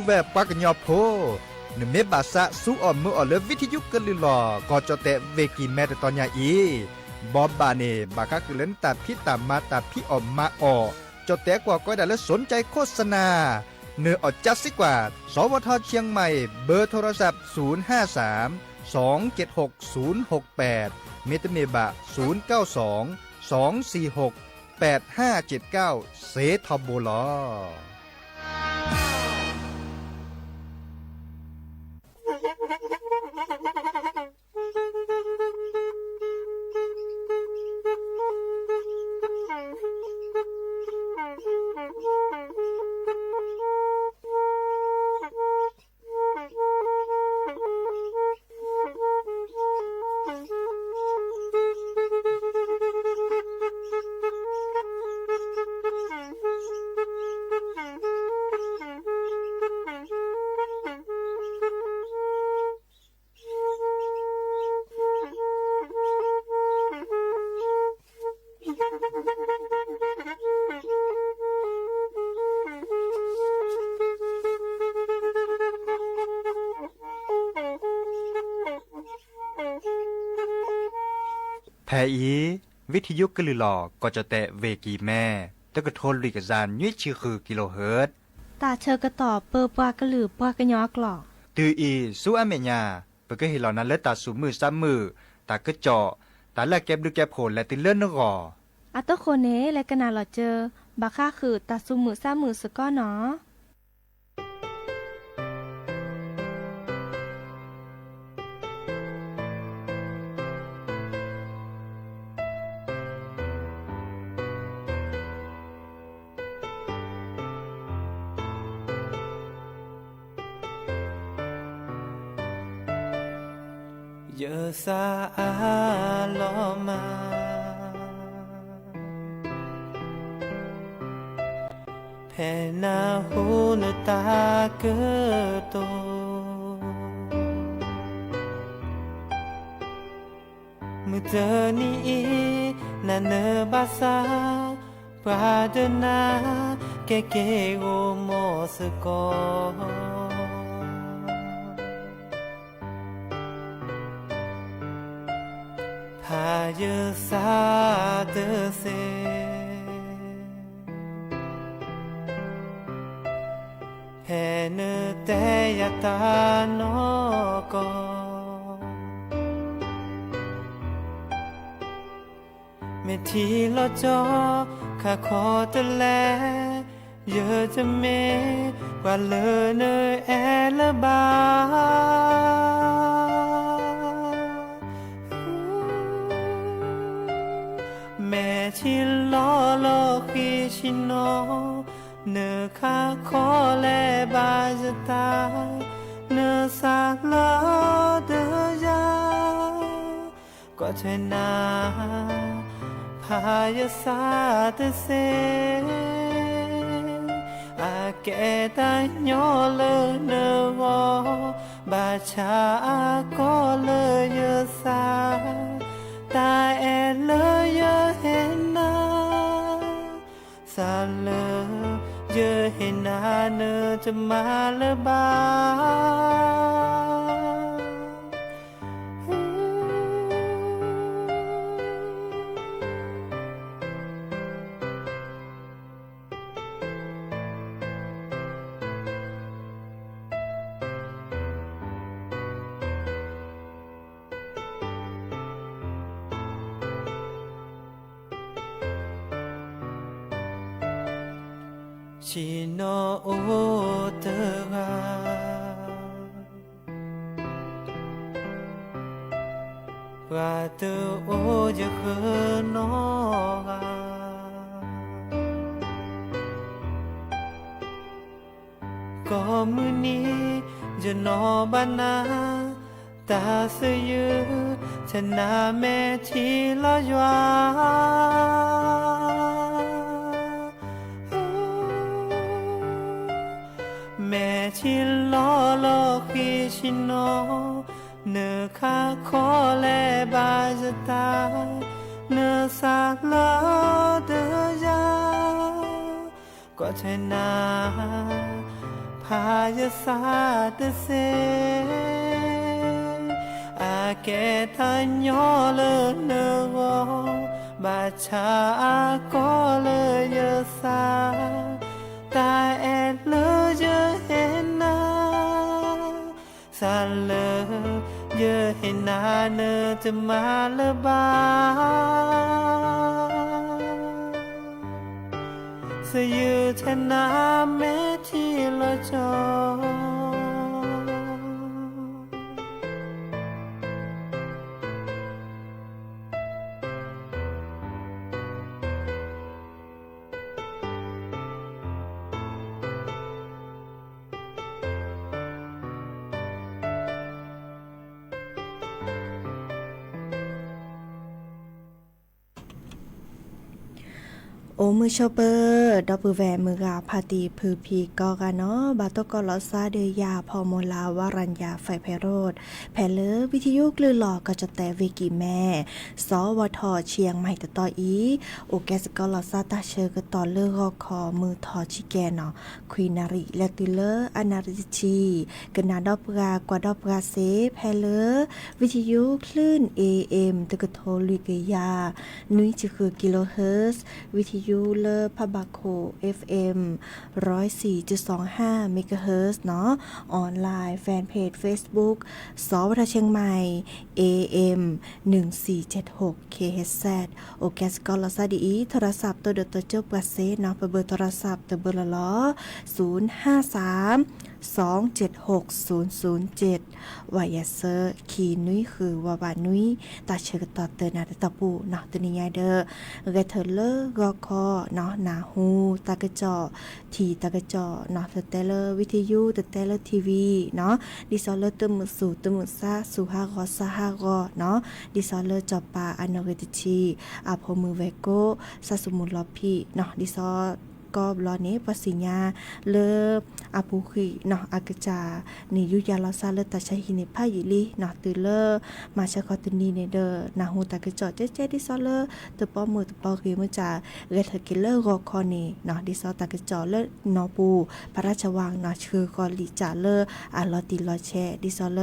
แบบปากกันยอโพนเมบาสะสู้ออมมือออเลวิทยุกลือหลอก็จะแตะเวกีแม่ตอนยาอีบอบบาเนบาคักเล่นตาพี่ตามมาตาพี่ออมมาออจะแตะกว่าก็ได้และสนใจโฆษณาเนื้ออดจัดสิกว่าสวทเชียงใหม่เบอร์โทรศัพท์053 276 068เมตเมบะ092 246 8579เซทอโบลอแพอีวิทยุกลือหลอก็จะแตะเวกีแม่ตะกะโทนลิกจานยุ้ยชื่อคือกิโลเฮิรตซ์ตาเชอกระต่อเปอปากระหลือปากระยอกหลอกตืออีสู้อเมญาเปก็เห็นเหล่านั้นและตาสูมือซ้ำมือตากระเจาะตาละแก็บดูแก็บโผลและติเลื่อนนกออัตโคเนและกะนาหลอเจอบาค่าคือตาซุมือซ้ำมือสก้อเนาะเยอะสาอาลอมาแผ่นาหูนตาเกิดโตมือเจอนี้นาเนบาซาปราดนาเกเกโกโมสกอพาเยสาเตเซแห่เนแต่ยตานอกอเมทีลอจอข้าขอตะแลเยอะจะเมว่าเลอเนแอละบาแม่ชิลอโลคีชิโนเนื้อข้าขอแลบาจะตาเนื้อสาลอเดยาก็เทนาพายสาเตเซอาเกตาโยเลเนวบาชาก็เลยเยสาตาเอเลยเยเห็นนาสาเลยเยเห็นนาเนจะมาเลบาชิโนโอเตกาปราเตโอจะเขนอกาก็มือนี้จะนอบานาตาเสยือชนะแม่ที่ละยาแม่ชิลอโลคีชิโนเนื้อข้าขอแลบาจะตาเนื้อสาลอเดยาก็เทนาพ hãy xa từ xe à kẻ ta nhỏ lớn nơ bà cha có lời nhớ xa ta e lỡ nhớ hẹn na xa lỡ nhớ hẹn na nơ từ mà lỡ ba sẽ như thế nào mẹ thì lo choโอมือชอเปอร์ดอปือแวมือกาพาตีพือพีกอกาเนาะบาตกอลอซาเดยาพอโมลาวารัญญาไฟไพโรดแผลเลอวิทยุกลือหลอกก็จะแต่เวกีแม่สวทเชียงใหม่ตะตออีโอแกสกอลอซาตาเชอก็ต่อเลือกคอมือทอชิแกเนาะควีนาริและตุเลออนาริชีกนาดอปกากว่าดอปกาเซแผลเลอวิทยุคลื่น AM ตะกะโทลิกยานุ้ยจะคือกิโลเฮิรตซ์วิทยุเลอพะบาโค FM 104.25 เมกะเฮิรตซ์เนาะออนไลน์แฟนเพจ Facebook สวทเชียงใหม่ AM 1476 KHZ โอแกสกอลซาดีโทรศัพท์ตัวเดตัวเจ้าประเซเนาะเบอร์โทรศัพท์ตัวเบอร์ละล้อ053 276 007วายาเซอร์คีนุ้ยคือวาบานุ้ยตาเชกต่อเตอร์นาตะปูเนาะตัวนี้ยายเด้อเกเทเลอร์กอคอเนาะนาฮูตากระจอทีตากระจอเนาะเตเลอร์วิทยุเตเลอร์ทีวีเนาะดิซอเลอร์ตมือสู่ตมือซาสู่ฮากอซาฮากอเนาะดิซอเลอร์จอปาอันโนเวติชีอาพอมือเวโกซาสมุลอพีเนาะดิซอก็รอนี้ปัสิญญาเลอาภูขีเนาะอากจานี่ยุยาลาซาเลตาชัยหินิพายิลีเนาะตือเลมาชะคอตนีเนเดอนาฮูตากจอเจ๊ดิซอเลตปอมือตปอคือมือจาเรทกิเลรอคอนีเนาะดิซอตากจอเลนอปูพระราชวังเนาะชื่อกอลิจาเลอาลอติลอแชดิซอเล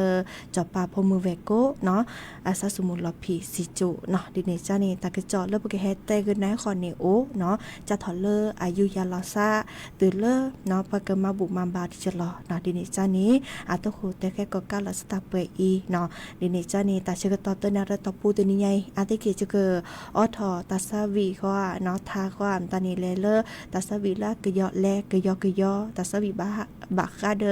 จอปาพมือเวโกเนาะอาซาสมุลอพีสิจุเนาะดิเนจานี่ตากจอเลปกเฮเตกึนไนคอนีโอเนาะจะถอเลอายุยาลาซาตือเลเนาะปะกมาบุมาบาดิจลอเนาะดิเนจานี้อาตโคเตแค่ก็กาลสตาเปอีเนาะดิเนจานี้ตาเชกตอเตนาระตอปูตัวนี้ใหญ่อาติเกจเกออทอตาซาวีก็เนาะทาก็อันตานีเลตาซาวีละกะยอแลกะยอตาซาวีบาคาเด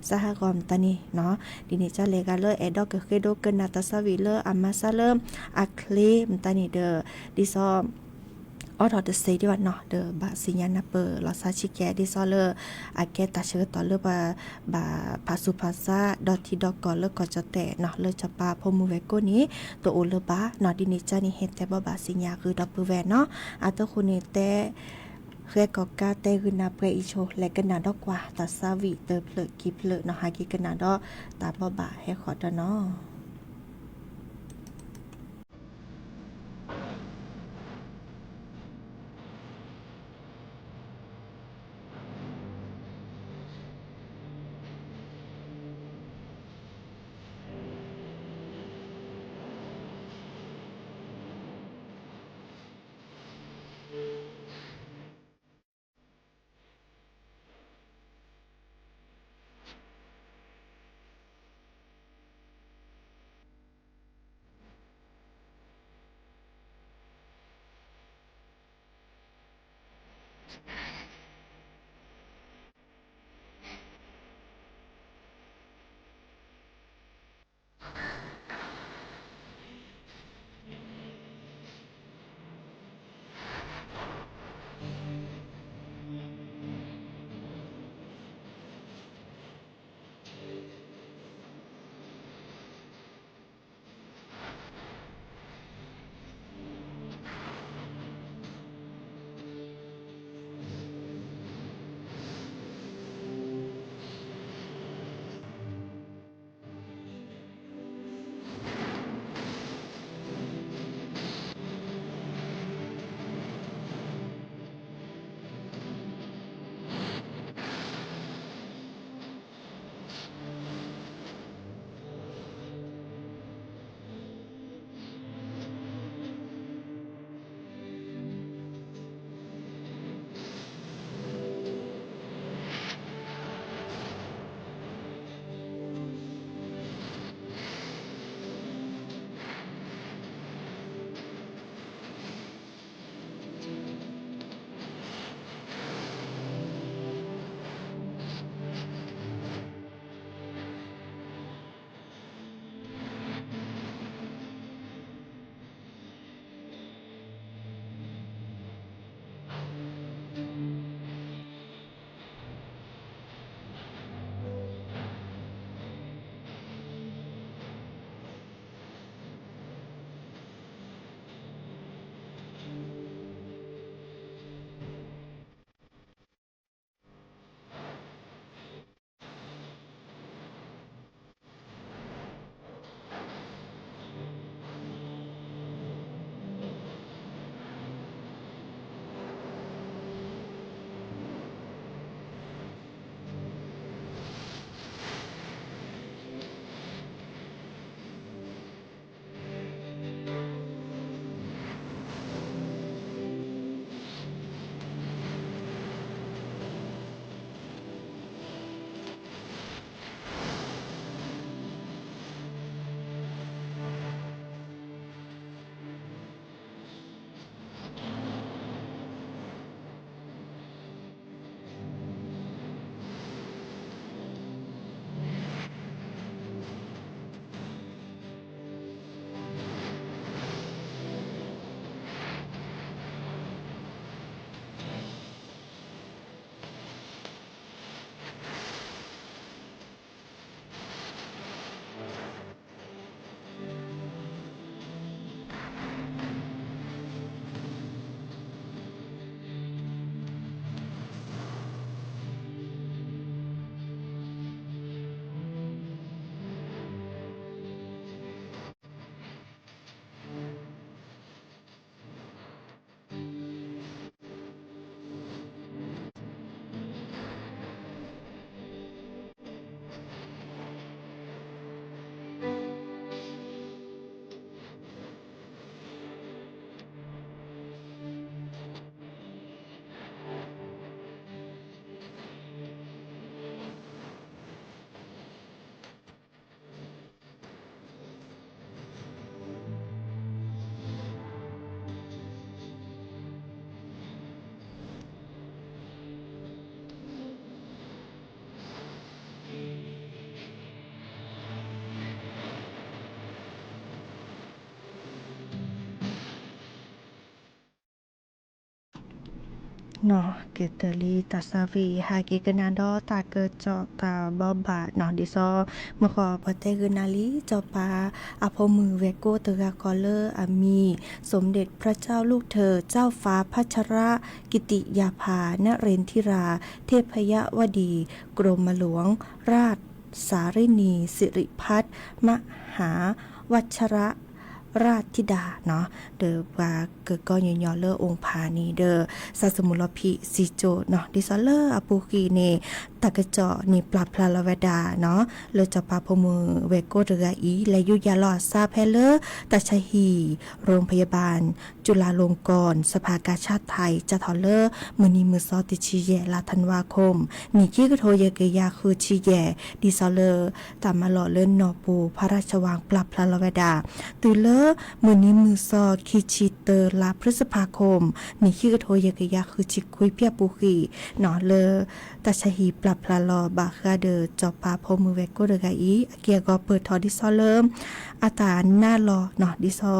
สหกรมตานีเนาะดิเนจาเลกาเลเอดอกเคโดเกนาตาซาวีเลอามาซาเลอะเคลมตานีเดดิซอออดอเดเซดีว่าเนาะเดบาสิญญานาเปอร์ลอซาชิแกดิซอเลอาเกตาเชอตอเลบาภาสุภาษาดอทีดอกอเลก็จะแตเนาะเลจะปาพมูเวโกนี้ตัวโอเลบาเนาะดินิจานี่เฮแต่บาสิญญาคือดอปเปอร์แวนเนาะอาตคุนีเตเคยก็กาเตคือนาเปรอิโชและกันนาดอกว่าตาซาวิเตอเพลกิเพลเนาะหากิกันนาดอตาบาให้ขอดเนาะ เนาะเกตลีตาซาวีฮากิกนาดอตาเกจอตาบอบาเนาะดิซอเมื่อขอปเตกนาลีจอปาอภมือเวโกเตกากอเลอร์อามีสมเด็จพระเจ้าลูกเธอเจ้าฟ้าพัชระกิติยาภานเรนทิราเทพยวดีกรมหลวงราชสารินีสิริพัฒน์มหาวัชระราชธิดาเนาะเดอว่าเกิดก็ยอเลอองค์พานีเดอซาสมุลพิสิโจเนาะดิซอเลอร์อปูกีเนตะกะเจาะนี่ปรับพลาลาเวดาเนาะเลอจะปาพมือเวโกเดกาอีและยุยาลอซาเพเลอร์ตาชหีโรงพยาบาลจุฬาลงกรณ์สภากาชาติไทยจะทอเลอร์มือนีมือซอติชีแยลาธันวาคมมีกี้กะโทเยเกยาคือชีแยดิซอเลอร์ตามมาหล่อเล่นนอปูพระราชวังปรับพลาลาเวดาตือเลอมือนี้มือซอคิชิเตอร์ลาพฤษภาคมนี่ขี้กระโทยกะยาคือจิกคุยเปียปูกีหนอเลอตาชหีปรับพลาลอบาคาเดอจอปาพมือเวโกเดกาอีเกียก็เปิดทอดิซอเริ่มอาตาหน้ารอเนาะดิซอ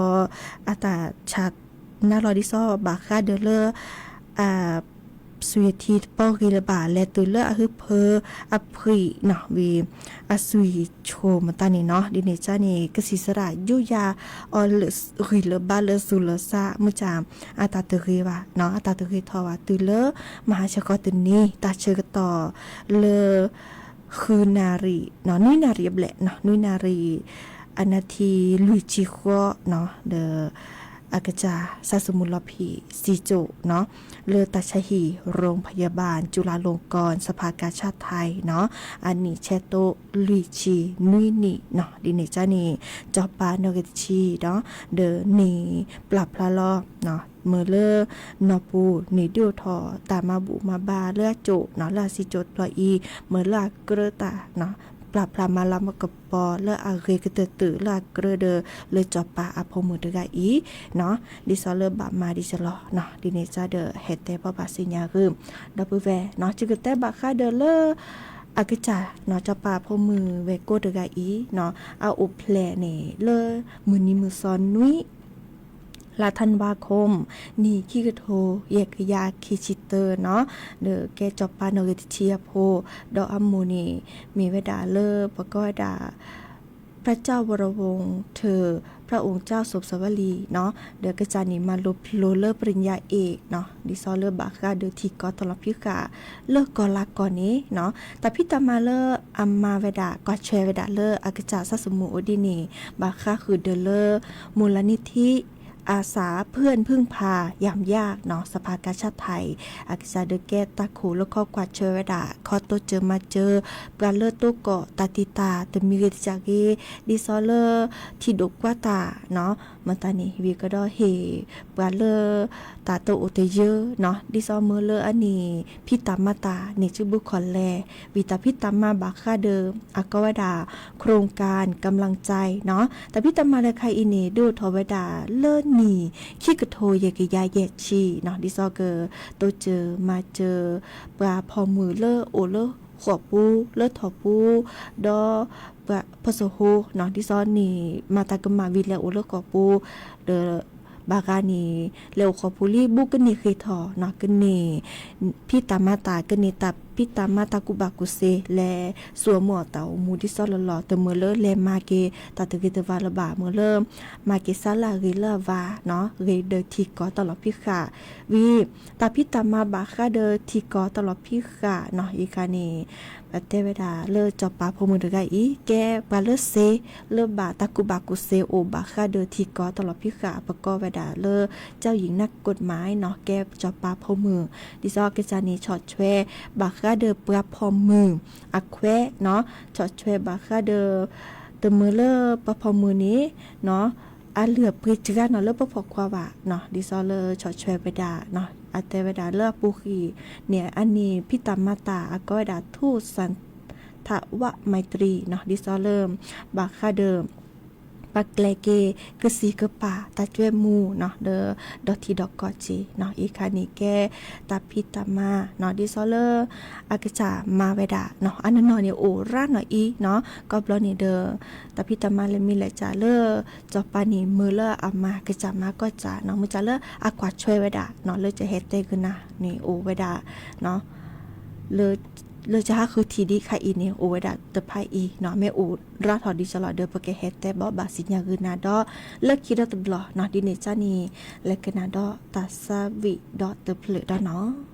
อาตาชัดหน้ารอดิซอบาคาเดอเลอสุยทีปอกิลบาและตุเลอฮึเพออภรีเนาะวีอสุยโชมตานี่เนาะดิเนจานี่กสิสระยุยาออลริลบาเลสุลซามุจามอาตาตรีวะเนาะอาตาตรีทอวะตุเลมหาชกตุนีตาเชกต่อเลคือนารีเนาะนุยนารีแหละเนาะนุยนารีอนาทีลุยจิโคเนาะเดออากาจาซาสมุลพีซีโจเนาะเลอตาชหีโรงพยาบาลจุฬาลงกรณ์สภากาชาติไทยเนาะอันนี้เชโตลุยชีนุยนี่เนาะดิเนจานี่จอปาโนเกชีเนาะเดอนี่ปรับพลาลอเนาะเมเลอนอปูนี่ดิวทอตามาบุมาบาเลือโจเนาะลาซิโจตลออีเมลาเกรตาเนาะปรับพลามาลามกับปอเลออาเรกเตตือลาเกรเดอเลจอปาอภมือเดกาอีเนาะดิซอเลบามาดิซลอเนาะดิเนจาเดอเฮเตปบาสิญารึมดับเวเนาะจิกเตบาคาเดอเลอากจาเนาะจอปาพมือเวโกเดกาอีเนาะเอาอุเพลเนเลมือนี้มือซอนนุยลาธันวาคมนี่ขี้กระโทเยกยาคิชิเตอร์เนาะเดอแกจอปาโนเกติเชียโพดออัมมูนีมีเวดาเลอปะก็ดาพระเจ้าวรวงศ์เธอพระองค์เจ้าสมสวลีเนาะเดอกระจานีมาลบโลเลอร์ปริญญาเอกเนาะดิซอเลอร์บาคาเดอทีกอตลอพิกาเลิกกอลักก่อนนี้เนาะแต่พิตามาเลอร์อัมมาเวดากอเชเวดาเลอร์อากาจาสัสมุอดินีบาคาคือเดเลอร์มูลนิธิอาสาเพื่อนพึ่งพายามยากเนาะสภากาชาติไทยอากิซาเดเกตตาคูแล้วก็กวาดเชวดาคอโตเจอมาเจอปลาเลอร์ตุกตาติตาตมีเกจากเกดิซอเลอร์ที่ดกกว่าตาเนาะมันตานี่วีก็ดอเฮปลาเลอร์ตาโตโอเตเยเนาะดิซอเมเลอร์อันนี้พิตามาตาเนจุบุคอนแลวิตาพิตามาบาคาเดิมอากวดาโครงการกำลังใจเนาะแต่พิตามาเลคายอินเนดูทวดาเลิศนี่ขี้กระโทเยกยาเยชีเนาะดิซอเกอร์โตเจอมาเจอปลาพอมือเลอโอเลอขวบปูเลอถอปูดอปลาพสโฮเนาะดิซอนี่มาตากมาวิเลโอเลอขวบปูเดอบากานีเลวขอพูลีบุกนีเคทอเนาะกนีพี่ตามาตากนีตาพี่ตามาตากุบากุเซและสัวหมอเตามูดิซอลลอเตเมเลเลมาเกตาตะกิตวาลบาเมเลมาเกซาลาริเลวาเนาะเรเดทีกอตลอดพี่ค่ะวีตาพี่ตามาบาคาเดทีกอตลอดพี่ค่ะเนาะอีกานีเตเวดาเลจอปาพมือเดกาอีแกบาเลเซเลบาตากุบากุเซโอบาคาเดทีกอตลอดพี่ค่ะประกอบเวดาเลเจ้าหญิงนักกฎหมายเนาะแกจอปาพมือดิซอเกจานีช็อตแชบาคาเดปราพมืออักแควเนาะช็อตแชบาคาเดเตมือเลปราพมือนี้เนาะอาเหลือปริจราเนาะเลปพอกว่าเนาะดิซอเลช็อตแชเวดาเนาะอาเตเวดาเลปูคีเนี่ยอันนี้พิตามาตาอากวดาทูสันทวะไมตรีเนาะดิซอเลบาคาเด ปักแกลเกกสีกป่าตาจ้วยมูเนาะเด้อดอกที่ดอกกอจีเนาะอีคานี่แกตาพิตามาเนาะดิซอเลอร์อากจะมาเวดาเนาะอันนั้นเนาะเนี่ยโอราหน่อยอีเนาะก็บลอนี่เด้อตาพิตามาเลยมีแหละจาเลอจอปานี่มือเลออามากะจะมาก็จะเนาะมือจาเลออากวาดช่วยเวดาเนาะเลยจะเฮ็ดได้ขึ้นนะนี่โอเวดาเนาะเลยจะหาคือทีดีค่ะอีนี่โอเวดาตะไพอีเนาะแม่อูราทอดิจลอเดอปะเกเฮแต่บ่บาสิญญาคือนาดอเลิกคิดตบลอเนาะดิเนจานี่และกนาดอตาซาวิดอตะเพลดอเนาะ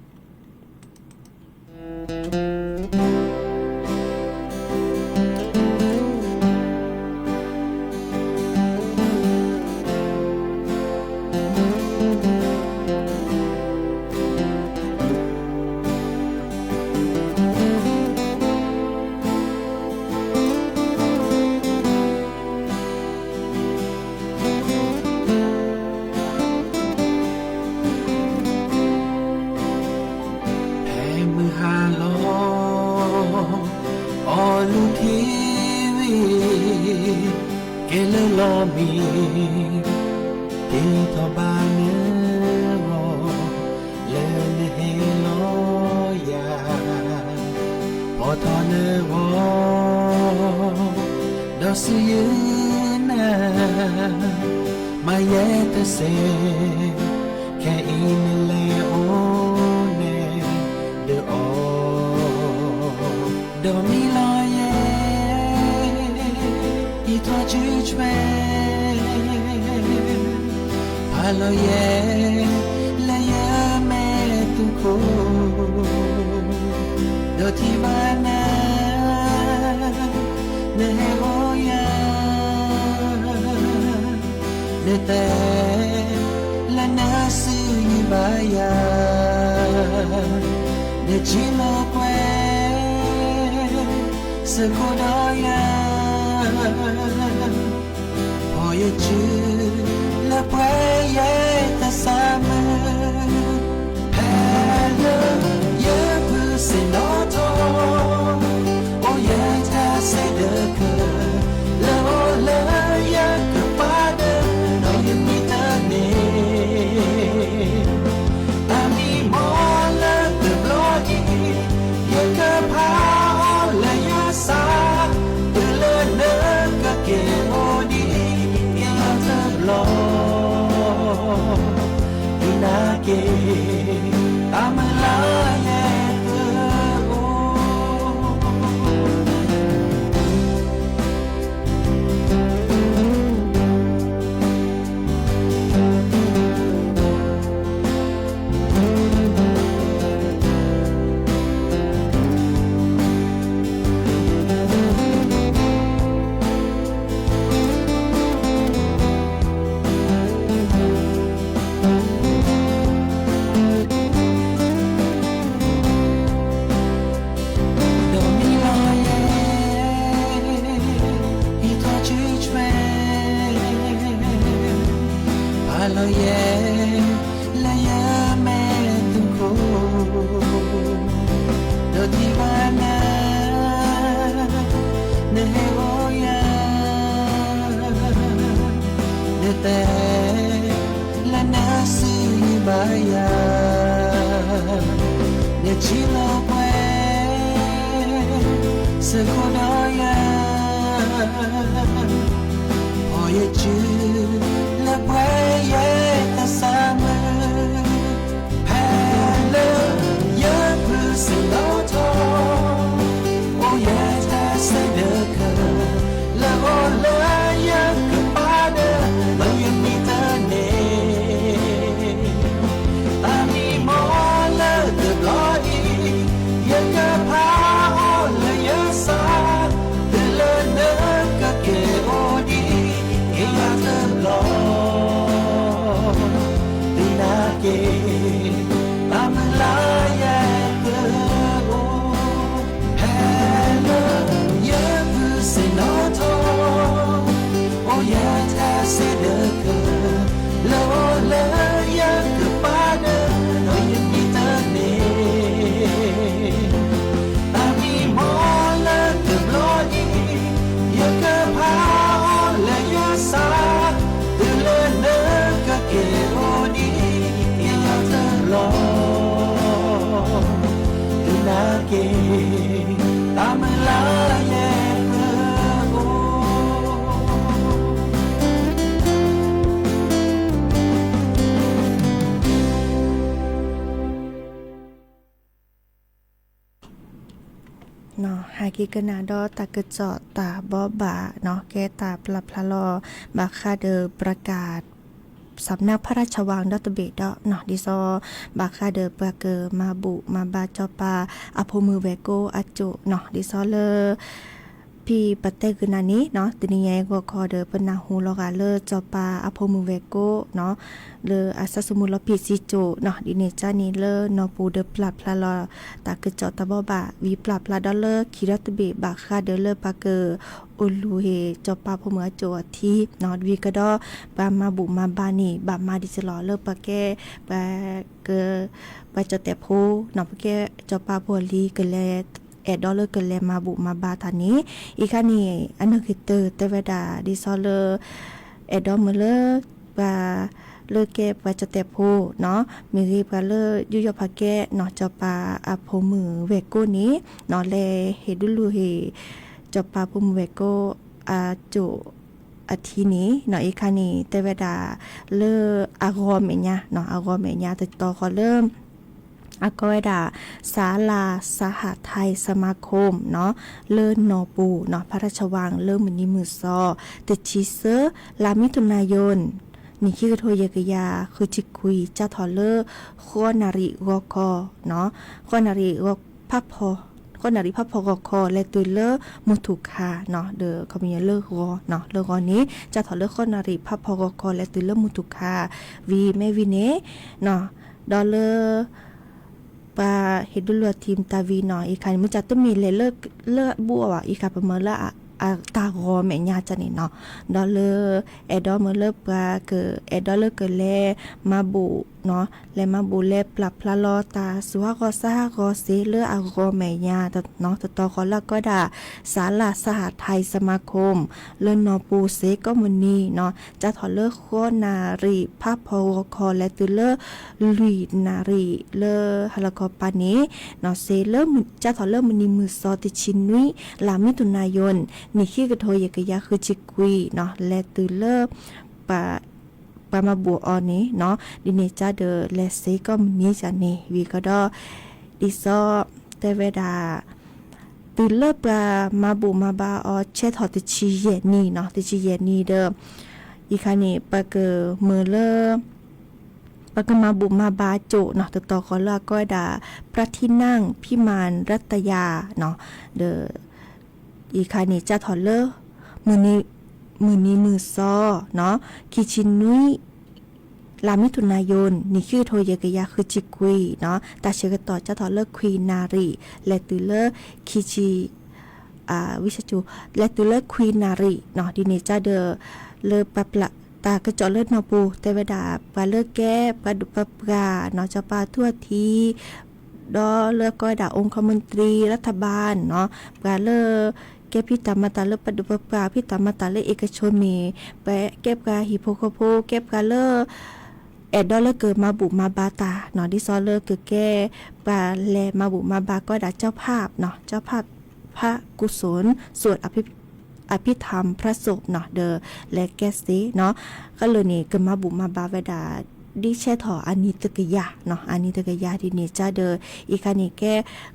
ต เกตามลาเยโอเนาะหากิกนาดอตากระเจาะตาบอบาเนาะแกตาปลับพละลอบาคาเดอประกาศสำนักพระราชวังดอตเบดเนาะดิซอบาคาเดอปะเกอมาบุมาบาจอปาอโพมือเวโกอจุเนาะดิซอเลพี่ปัตเตกุนานี้เนาะตนี้ไงก็คอเดอปนาฮูลอกาเลจอปาอโพมือเวโกเนาะเลอาซาสมุลปิซิโจเนาะดิเนจานี้เลนอปูเดปลับพละลอตากระเจาะตาบอบาวีปลับพละดอเลคิรัตเบบาคาเดอเลปะเกออุลูเฮจอปาพมือโจทีเนาะวีก็ดอบามาบุมาบานี่บามาดิสลอเลปะแกปะเกอปะจอแต่โพเนาะปะแกจอปาโพลีกะเลดอลเลอร์เกลมาบุมาบาทานี้อีกคันนี้อันนึงคือเตอร์เตเวดาดิซอเลอร์ดอมเลอร์บาเลอเกปาจะแต่โพเนาะมีรีบาเลอร์ยุยพาแกเนาะจอปาอโพมือเวโกนี้เนาะเลเฮดุลูเฮจอปาโพมือเวโกอาจุอาทีนี้เนาะอีกคันนี้เตเวดาเลออารอเมญาเนาะอารอเมญาติดต่อขอเริ่มอากอยดาศาลาสหไทยสมาคมเนาะเลินนอปูเนาะพระราชวังเริ่มมือนี้มือซอติชิเซอร์ลามิถุนายนนี่คือกระโทยกยาคือจิคุยเจ้าทอเลอร์โคนาริวอคอเนาะโคนาริวอพักพอคนนาริพับพอกคอและตุยเลอร์มุทุคาเนาะเดอคอมมิเลิกรอเนาะเลิกรอนี้จะถอดเลิกคนนาริพับพอกคอและตุยเลอร์มุทุคาวีแม่วีเนเนาะดอลเลอร์ปาเฮดุลทีมตาวีเนาะอีกคันมันจะต้องมีเลเลิกบัวอ่ะอีกคันประเมินละตากอแม่ญาจันนี่เนาะดอลเลอร์ดอเมเลปาเกดอลเลอร์เกเลมาบุเนาะและมาบุเลปรับพละลอตาสุวากอซากอเซเลออากอแม่ญาเนาะต่อขอละก็ด่าศาลาสหไทยสมาคมเลนอปูเซก็มุนีเนาะจะถอเลอโคนารีภาพพอคอและตุเลอลุยนารีเลอฮาลกอปานี้เนาะเซเลอจะถอเลอมุนีมือซอติชินุยลามิถุนายนนี่คือกระโทยกยาคือจิกุยเนาะและตุเลอปามาบัวออนี้เนาะดิเนจาเดอเลเซก็มีจานี่วีก็ดอดิซอเตเวดาตุเลอปามาบุมาบาออเชทอติชิเยนี่เนาะติชิเยนี่เดออีคันนี้ปะเกอเมเลอปะกมาบุมาบาโจเนาะต่อขอละก็ด่าพระที่นั่งพิมานรัตยาเนาะเดออีคันนี้จะถอเลอมือนี้มือซอเนาะคิชินุยลามิถุนายนนี่คือโทยกยาคือจิกุยเนาะตาเชกต่อจะถอเลอควีนารีและตุเลอคิชิวิชจูและตุเลอควีนารีเนาะดิเนจาเดอเลอปับละตากระจอเลิศนอปูเตวดาปาเลอแก้ปาดุปปกาเนาะจะปาทั่วทีดอเลอก็ด่าองคมนตรีรัฐบาลเนาะปาเลอเก็บพิตามาตาเลปดุปปาพิตามาตาเลเอกชนมีไปเก็บกาฮิโปโคโพเก็บกาเลดอลเลเกิดมาบุมาบาตาเนาะดิซอเลเกิดแก่ปาแลมาบุมาบาก็ด่าเจ้าภาพเนาะเจ้าภาพพระกุศลสวดอภิธรรมพระศพเนาะเดอและแกสิเนาะก็เลยนี่เกิดมาบุมาบาเวดาดิเชถออันนี้ตะกยาเนาะอันนี้ตะกยาที่นี่จ้าเดออีกคันนี้แก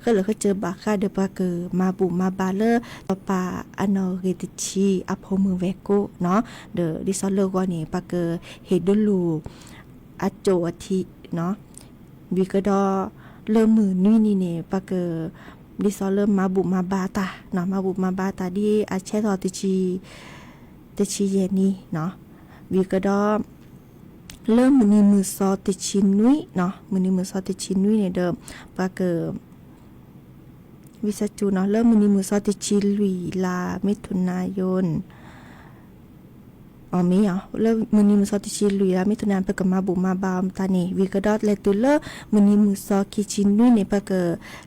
ก็เลยเขาเจอบาค่าเดอปาเกอมาบุมาบาเลอปาอนอเรติชีอโพมือเวโกเนาะเดอดิซอเลอร์ว่านี่ปาเกอเฮดลูอโจอทิเนาะวิกดอเริ่มมือนี่เนปาเกอดิซอเลอร์มาบุมาบาตาเนาะมาบุมาบาตาดิอาเชถอติชีเยนี่เนาะวิกดอเริ่มมือนี้มือซอติชินนุยเนาะมือนี้มือซอติชินนุยในเดิมปาเกอวิสัจูเนาะเริ่มมือนี้มือซอติชิลุยลามิถุนายน อ๋อมีอ๋อแล้วมื้อนี้มื้อซอติชิลุยละมิถุนายนเปก็มาบุมาบามตานี่วีก็ดอดเลตุเลมื้อนี้มื้อซอคิชินนุยนี่เปก็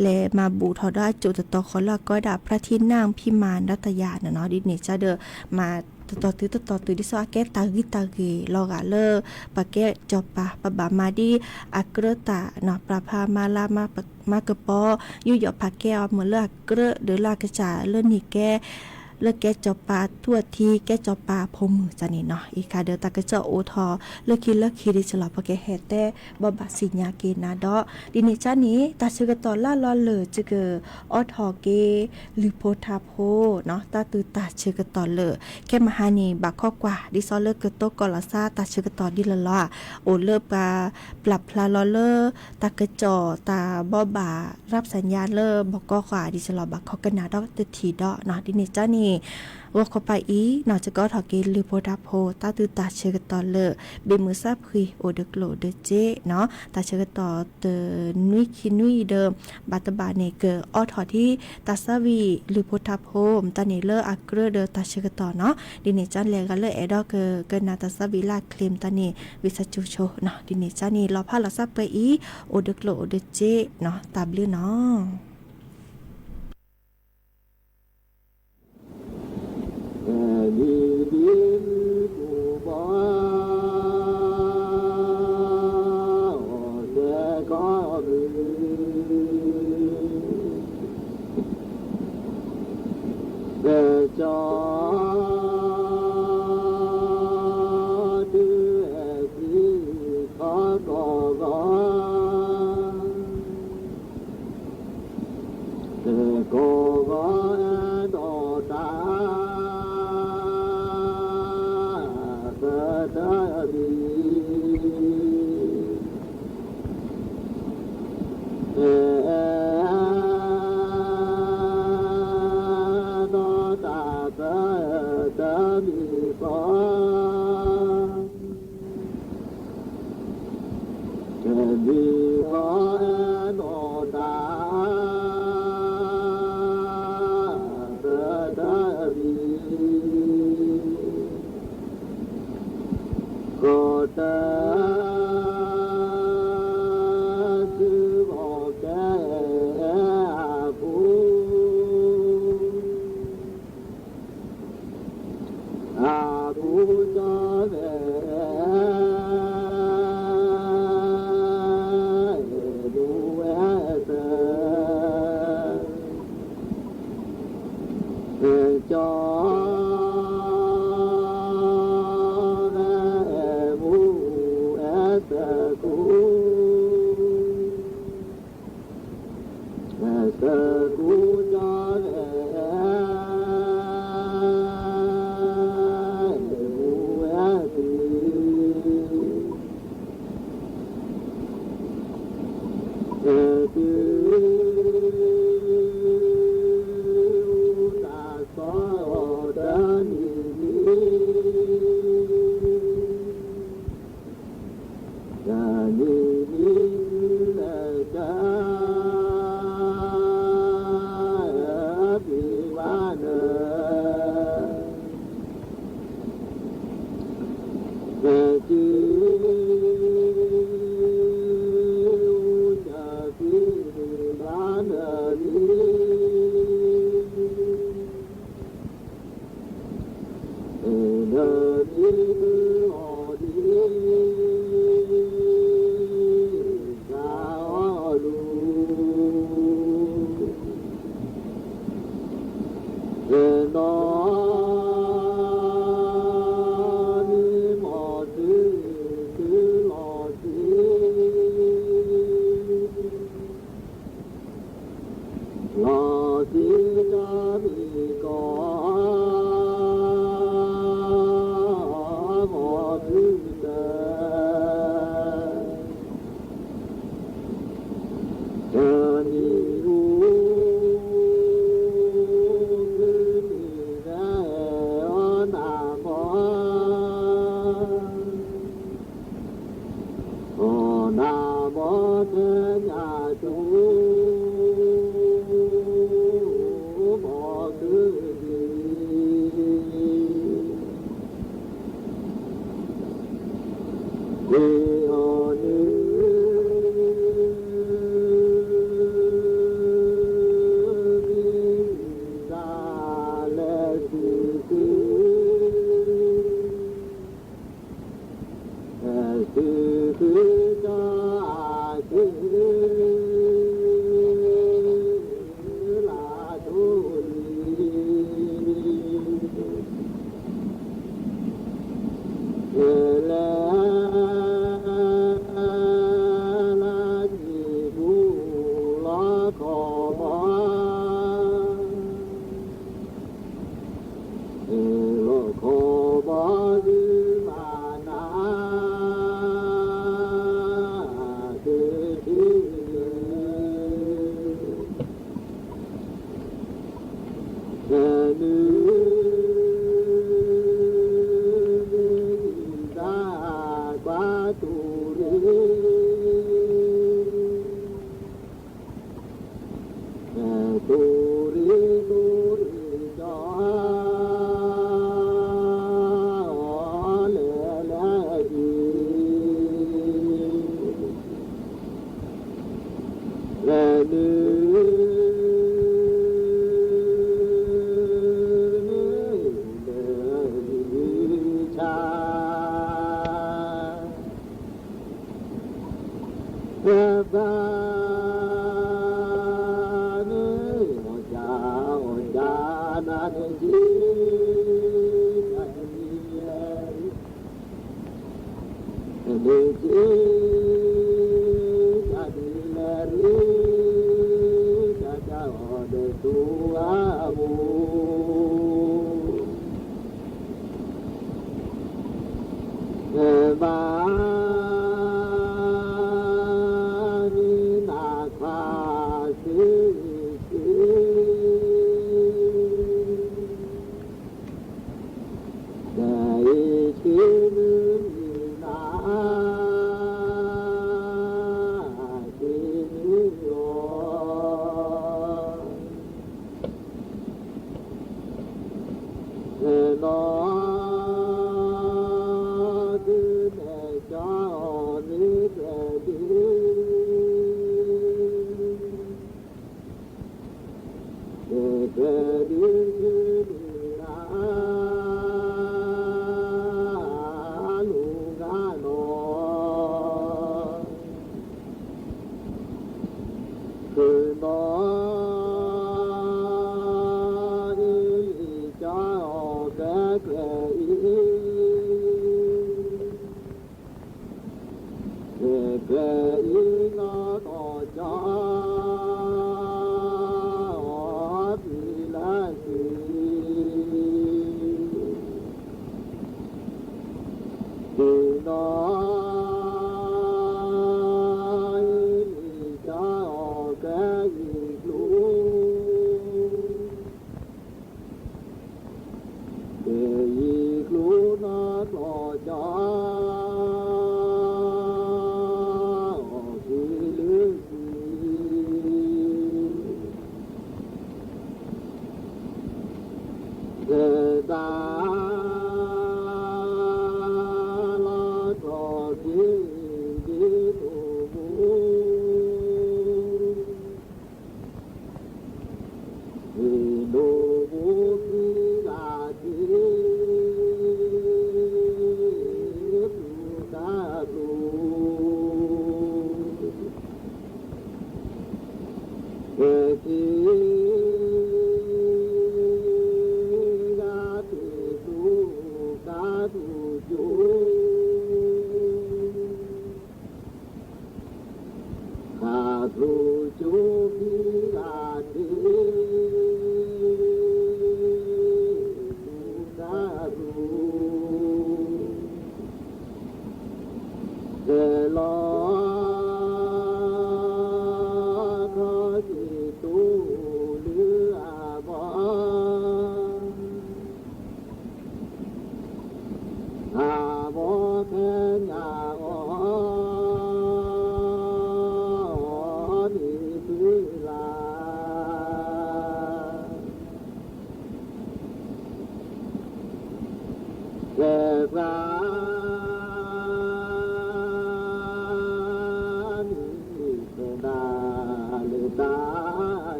แลมาบูทอดาจุตตอขอละก็ดาพระที่นางพิมานรัตยาเนาะดินี่จะเดอมาต่อตื้อดิซอแกตากิลอกาเลอปะแกจอปะปะบามาดีอักเรตาเนาะปราพามาลามากระปออยู่หยอปะแกเอาเหมือนเลือกเกรเดอลากระจาเลื่อนนี่แกเลือกแกจอปาทั่วทีแกจอปาพมือจันนี่เนาะอีคาเดอตากระเจาโอทอเลือกคิดดิฉลอปะแกเฮแต่บบบาสิญญาเกนาดอดินิจานี้ตาชกตอล่าลอเลจึกออทอเกลิโพทาโพเนาะตาตือตาชกตอเลแค่มหานีบักข้อกว่าดิซอเลเกโตกอลาซาตาชกตอดิละลอโอเลปาปรับพลาลอเลตากระจอตาบอบารับสัญญาณเลบอกก็ขวาดิฉลอบักข้อกนาดอตทีดอเนาะดินิจานี้ว่าเข้าไปอีนอจะก็ถอเกลือโพดาโพตาตือตาเชกตอเลเบมือซาพุยโอเดกโลเดเจเนาะตาเชกตอเตนุยคินุยเดิมบาตบาเนเกออถอที่ตาซาวีหรือโพดาโพมตาเนเลอักเกอเดตาเชกตอเนาะดิเนจันเลกันเลเอดอเกนาตาซาวีลาเคลมตาเนวิสัจูโชเนาะดิเนจันนี่รอพาลาซาไปอีโอเดกโลเดเจเนาะตาบลือเนาะดีดินกูบ่แต่ก็มีแต่จอดื้อที่เขาก็แต่ก็ดอตา เ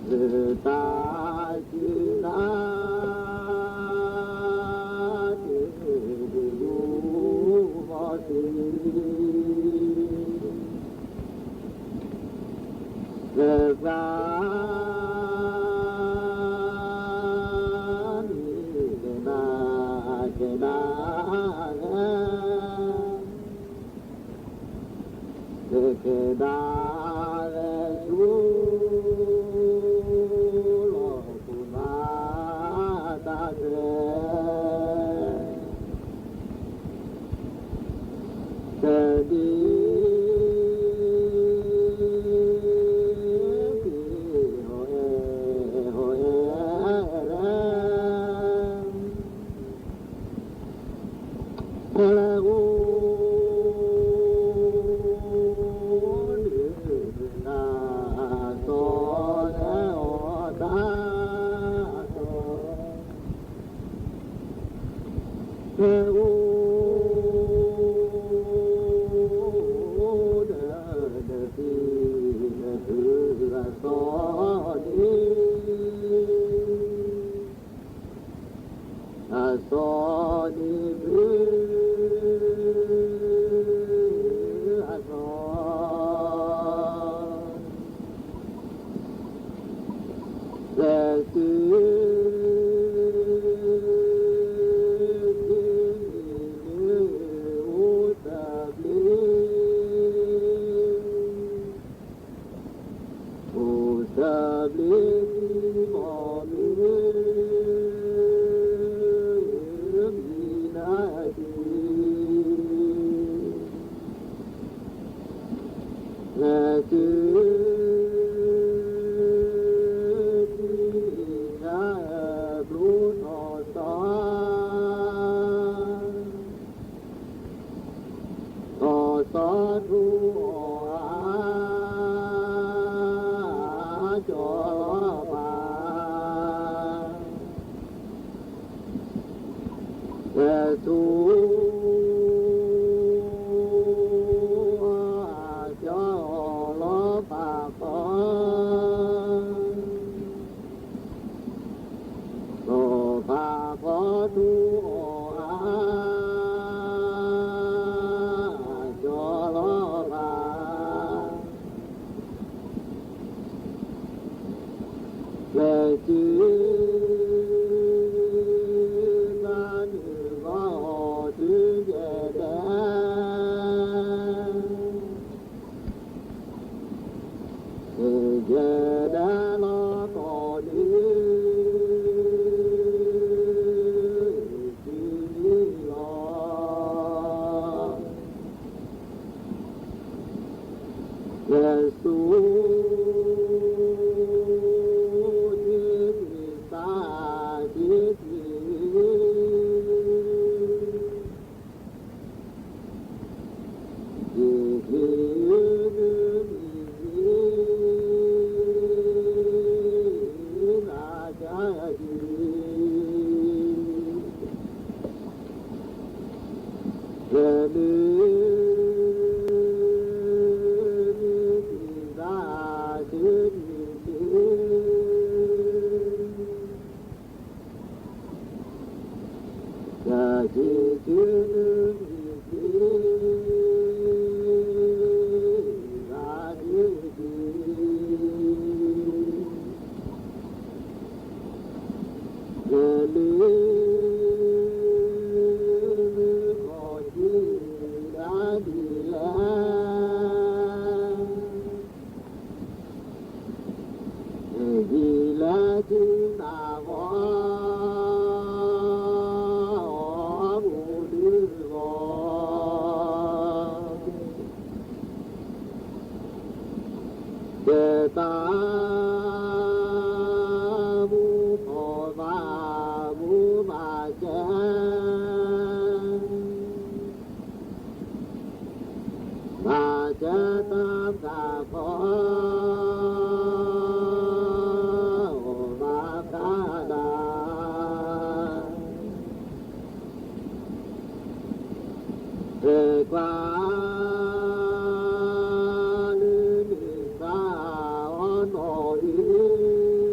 Hãy subscribe cho kênh Ghiền Mì Gõ để không bỏ lỡ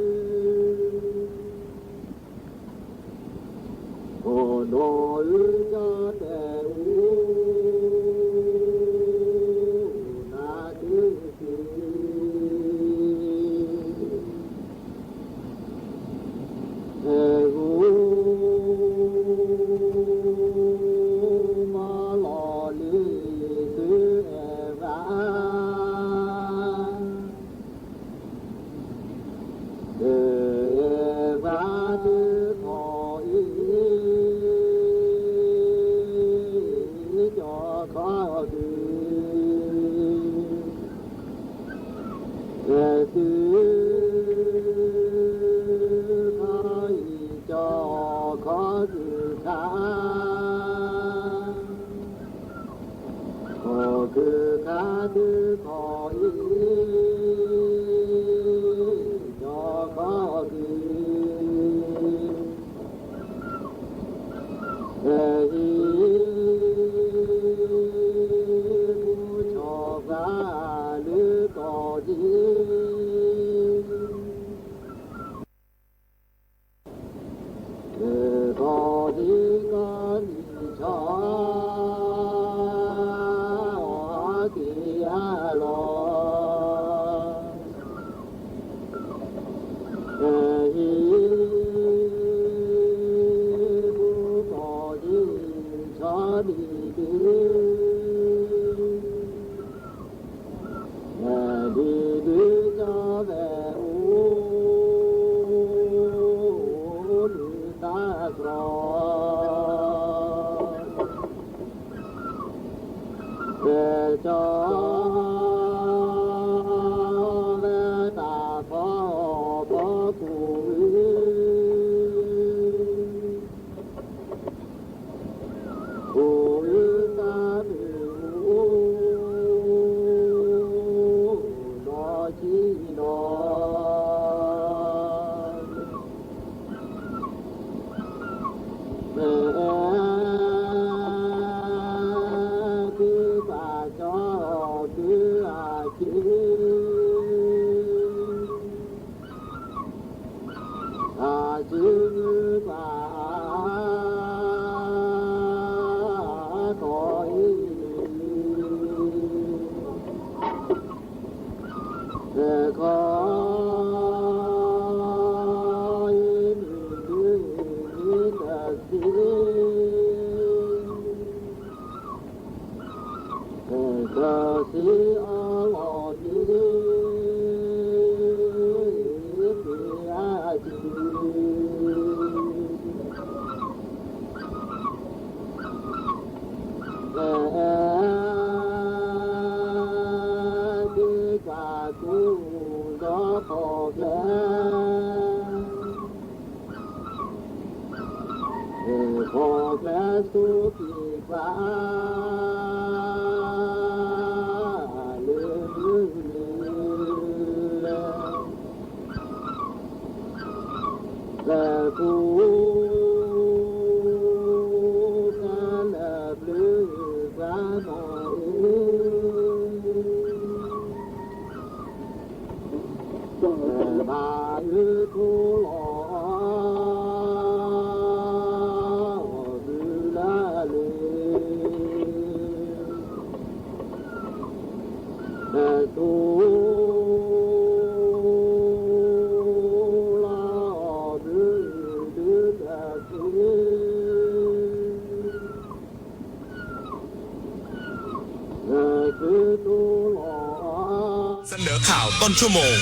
เสนอข่าวต้นชั่วโมง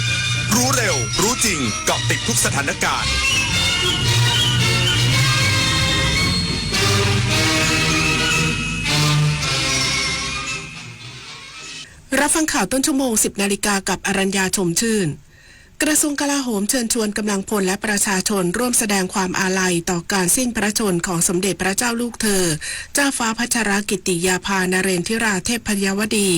รู้เร็ว รู้จริงเกาะติดทุกสถานการณ์ รับฟังข่าวต้นชั่วโมง 10 นาฬิกากับอรัญญาชมชื่น กระทรวงกลาโหมเชิญชวนกำลังพลและประชาชนร่วมแสดงความอาลัยต่อการสิ้นพระชนม์ของสมเด็จพระเจ้าลูกเธอ เจ้าฟ้าพัชรกิติยาภานเรนทิราเทพพยวดี